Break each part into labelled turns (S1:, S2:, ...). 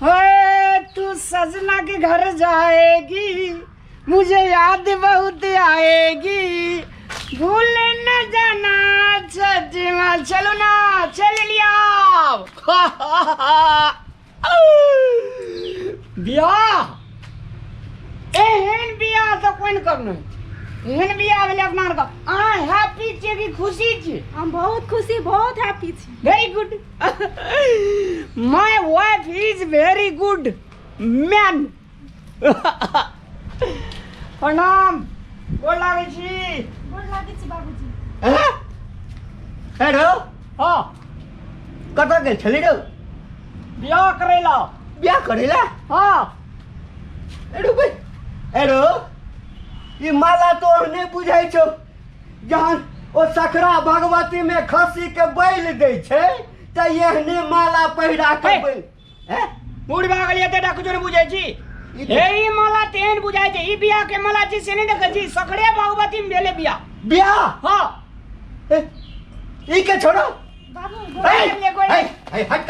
S1: तू सजना के घर जाएगी, मुझे याद बहुत आएगी, भूल न जाना सजना। चलो ना, चल लिया बियाह। एहन बियाह तो कोई न करना, एहन बियाह भेले अपना का। अहाँ हैप्पी छियै कि खुशी छियै?
S2: हम बहुत खुशी, बहुत हैप्पी छी।
S1: Very good. My wife is very good man. प्रणाम, गोर लागै छी।
S2: गोर लागै छी बाबूजी।
S3: हेलो,
S1: हाँ,
S3: कतऽ गेल छली रे?
S1: बियाह करेला।
S3: बियाह करेला?
S1: हाँ।
S3: हेलो, ई माला तो नहीं बुझाई छौ। जहन ओ सखरा भगवती में खस्सी के बैल दै छै त एहने माला पहिरा के बैल।
S1: बूढ़ भऽ गेलियै तेटा कुछो नहि बुझै छी। हे ई माला तेहन बुझाइ छै, ई बियाह के माला छै से नहि देखै छी। सखरे भगवती में भेलै बियाह।
S3: बियाह?
S1: हाँ।
S3: ई के छोड़ो।
S2: बाबू
S3: हट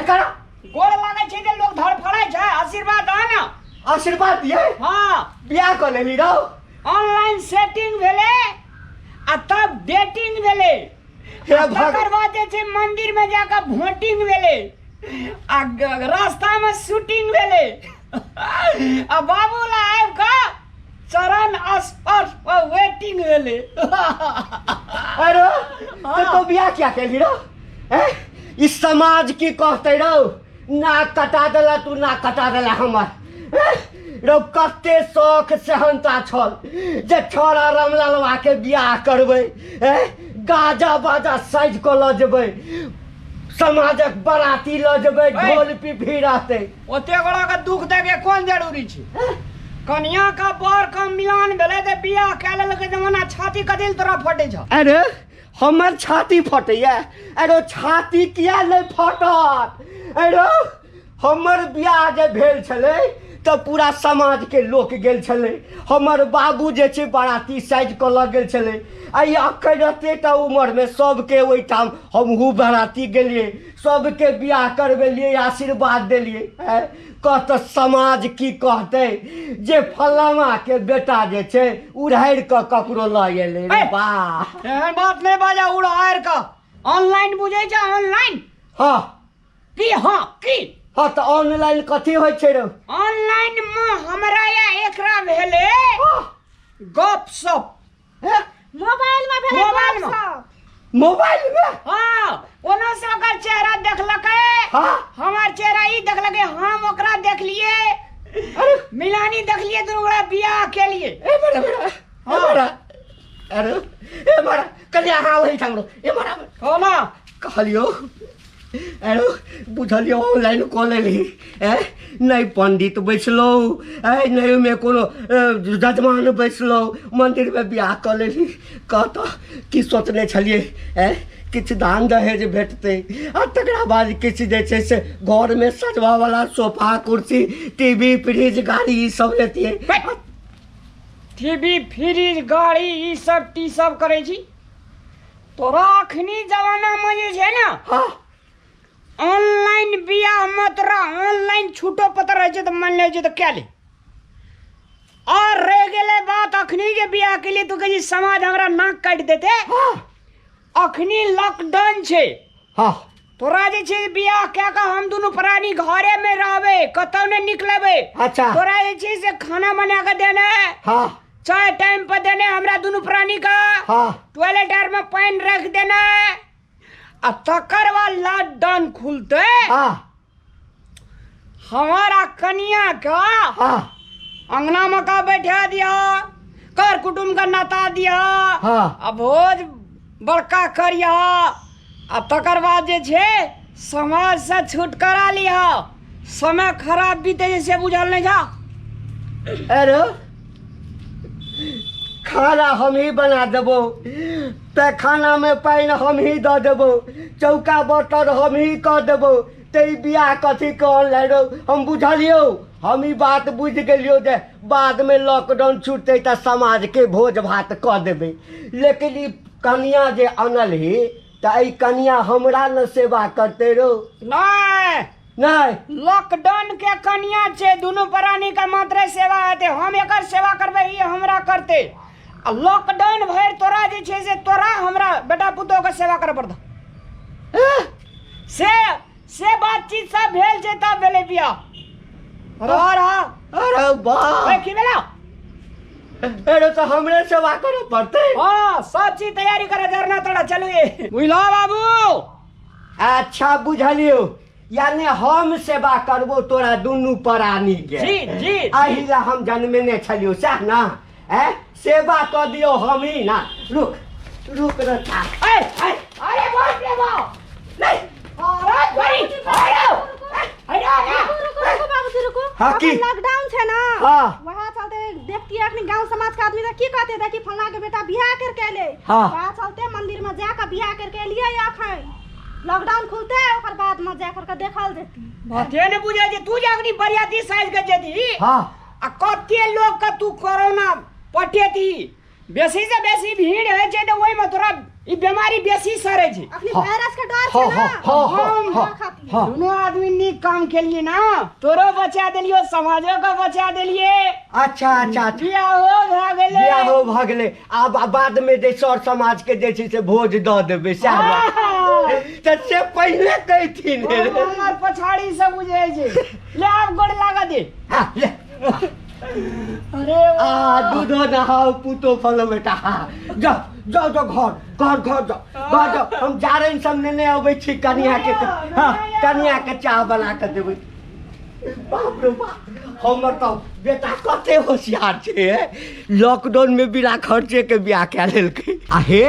S3: करा।
S1: गोड़ लागै छै जे लोग धड़फड़ाइ छै, आशीर्वाद दऽ ना।
S3: आशीर्वाद दिए?
S1: हाँ।
S3: बियाह कर लेली रहो।
S1: ऑनलाइन सेटिंग भेले आ तब डेटिंग भेले, तकर बाद जे छै मंदिर में जाकर वोटिंग भेले, आ रास्ता में शूटिंग भेले, आ बाबूला आबि कऽ चरण स्पर्श पर वेटिंग भेले।
S3: अरे तो बियाह क्या कैली रहो? इस समाज की कहते रहो, नाक कटा देला तू, नाक कटा देला हमर। रो कते शौख सेहनता छल जे छोरा रामलालवा के बियाह करबै, गाजा बाजा साइज को ल जेबै, समाजक बराती ल जेबै, ढोल पिपही रहतै।
S1: ओते गोड़ा के दुख दे के कोन जरूरी छै? कन्या का बर का मिलान भेले त बियाह कए लेलकै जमाना, छाती कदिल तोरा फटे छ।
S3: अरे हमर छाती फटैया? अरे छाती किया नहीं फटत? अरे हमर बियाह जे भेल छलै तो पूरा समाज के लोक गेल छले। हमर बाबू जे छै बाराती साइज के लग गेल छले। आई अखन एतेटा उम्र में सबके ओहिठाम हमहूँ बाराती गेलिए, सबके बियाह करबेलिए, आशीर्वाद देलिए। कहत समाज की कहते जे फलामा के बेटा जे छै उड़ारि के ककरो ल गेले रे। वाह,
S1: एहन बात नहीं बाजा। उड़ारि का ऑनलाइन बुझे छ? ऑनलाइन?
S3: हाँ
S1: की? हाँ की?
S3: हाँ तो ऑनलाइन कथी होइ छै रे?
S1: ऑनलाइन में हमरा या एकरा भेले गपशप।
S2: मोबाइल में भेले गपशप।
S3: मोबाइल में?
S1: हाँ, ओना से ओकर चेहरा देखलकै,
S3: हाँ
S1: हमार चेहरा ई देखलकै, हम ओकरा देखलिए। अरे मिलानी देखलिए, दुनू गोड़ा बियाह केलिए।
S3: अरे बड़ा कन्या हाँ वही ठाम ए बड़ा
S1: कोना
S3: कहलियो। अरे बुझलियो ऑनलाइन कऽ लेली, नहीं पंडित बैसलो, नहीं में कोनो जजमान बैसलो, मंदिर में बियाह कऽ लेली। कहतो की सोचने छलिए किछु दान दहेज भेटतै, आ तकरा बाद किछु जे छै से घर में सजवा वाला सोफा कुर्सी टीवी फ्रिज गाड़ी ई सब लेतिए।
S1: टीवी फ्रिज गाड़ी ई सब टी सब करे छी। तोरा अखनी जमाना में जे छै ना,
S3: हाँ
S1: ऑनलाइन बियाह में तोरा ऑनलाइन छूटो पता रहे छै तो मान ले छै तो क्या ले। और रह गेले बात अखनी के बियाह के लिए, तो कही समाज हमरा नाक काट देते।
S3: हाँ
S1: अखनी लॉकडाउन छै।
S3: हाँ
S1: तोरा जे छै बियाह क्या का हम दोनों प्राणी घरे में रहबे, कतौ नहीं निकलबे।
S3: अच्छा
S1: तोरा जे छै से खाना बना के देना है,
S3: हाँ
S1: चाय टाइम पर देने हमरा दोनों प्राणी का,
S3: हाँ
S1: टॉयलेट आर में पानी रख देना है। आ तकर बाद लॉकडाउन खुलते,
S3: हाँ
S1: हमारा कन्या का
S3: हाँ
S1: अंगना में का बैठा दिया, कर कुटुम का नाता दिया,
S3: हाँ
S1: आ भोज बड़का करिया, आ तकर बाद जे छै समाज से छुटकारा लिया। समय खराब बीते जैसे बुझल नहीं जा।
S3: अरे खाना हम ही बना देबो, पैखाना में पानी हम ही दऽ देबो, चौका बर्तन हम ही कऽ देबो, ते बियाह कथी के ऑनलाइन हम बुझलियो। हम ही बात बुझ गेलियो जे बाद में लॉकडाउन छूटते तो समाज के भोज भात कऽ देबै। लेकिन ई कन्या जे अनल ही तो ई कन्या हमरा न सेवा करते रो?
S1: नहीं
S3: नहीं
S1: लॉकडाउन के कन्या छे दोनों प्राणी का मात्र सेवा हेते हम एकर सेवा करबे ई हमरा करते आ लॉकडाउन भर तोरा जे छे से तोरा हमरा बेटा पुतो के सेवा करे पड़ता से बातचीत सब भेल छे तब भेले बिया
S3: अरे वाह
S1: की भेला
S3: अरे तो हमरे सेवा करे पड़ते
S1: हां सब चीज तैयारी करे जरना तड़ा चलो ये बुझलो बाबू
S3: अच्छा बुझलियो यानी हम सेवा करबो तोरा दुनू प्राणी के
S1: जी जी
S3: अहिला हम जन्मेने छलियो सह ना सेवा कर दियो हम ही ना रुक रखा
S1: अरे बाप रे बाप नहीं अरे बड़ी
S2: रुको बाबूजी रुको
S3: हाँ, की?
S2: लॉकडाउन छे ना
S3: हाँ।
S2: वहाँ चलते देखती है अपनी गांव समाज का आदमी की कहते थे कि फलना के बेटा बियाह करके ले
S3: हाँ।
S2: वहाँ चलते मंदिर में जाकर बियाह करके लिए अखन लॉकडाउन खुलते ओकर बाद में जाकर के देखल जेती
S1: बाते ने बुझे जे तू जागनी बरियाती साइज के जेती
S3: हां
S1: आ कते लोग का तू कोरोना पटेती बेसी से बेसी भीड़ है जे तो ओइ में तोरा ई बीमारी बेसी सरे छै
S2: अपनी
S3: हाँ।
S2: वायरस के डर से ना
S3: हाँ।
S1: दोनों आदमी नीक काम के लिए ना तोरो बचा देलियो समाजो को बचा देलिए
S3: अच्छा
S1: बियाह हो
S3: भ गेले अब बाद में जे सर समाज के जे छै से भोज द देबे त से पहले कहथिन
S1: हमर पछाड़ी से बुझे छै ले आब गोड़ लागा दे
S3: हां ले
S1: अरे
S3: दूधो नहाओ पुतो फलो बेटा जाओ घर हम जा रहे सामने नहीं अबै छी कनिया के हाँ कनिया के चाह बना के देबै बाप रे बाप हमर तो बेटा कते होशियार छे लॉकडाउन में बिना खर्चे के बियाह कए लेलकै आ हे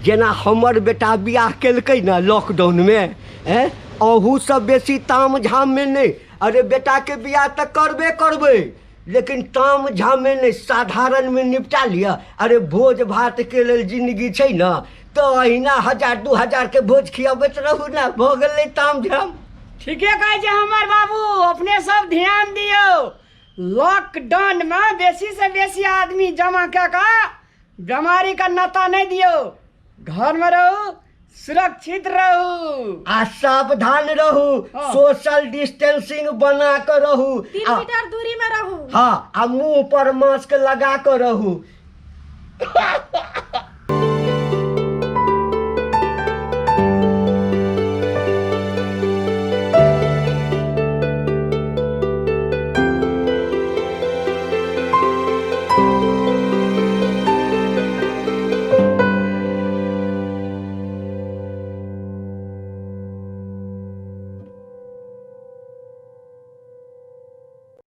S3: जेना हमर बेटा बियाह केलकै ना लॉकडाउन में अहू सब बेसी ताम झाम में नहीं अरे बेटा के बियाह तक करबे लेकिन ताम झाम में नहीं साधारण में निपटा लिया अरे भोज भात के लेल जिंदगी छै ना तो अहिना 1000-2000 के भोज खियाबैत रहू ना भ गेलै ताम झाम
S1: ठीके कहै छै हमर बाबू अपने सब ध्यान दियो लॉकडाउन में बेसी से बेसी आदमी जमा क्या का बीमारी का नाता नहीं दियो घर में रहो सुरक्षित रहू
S3: आ सावधान रहू सोशल डिस्टेंसिंग बना कर रहू
S2: 3 मीटर दूरी में रहू
S3: हाँ आ मुंह पर मास्क लगा कर रहू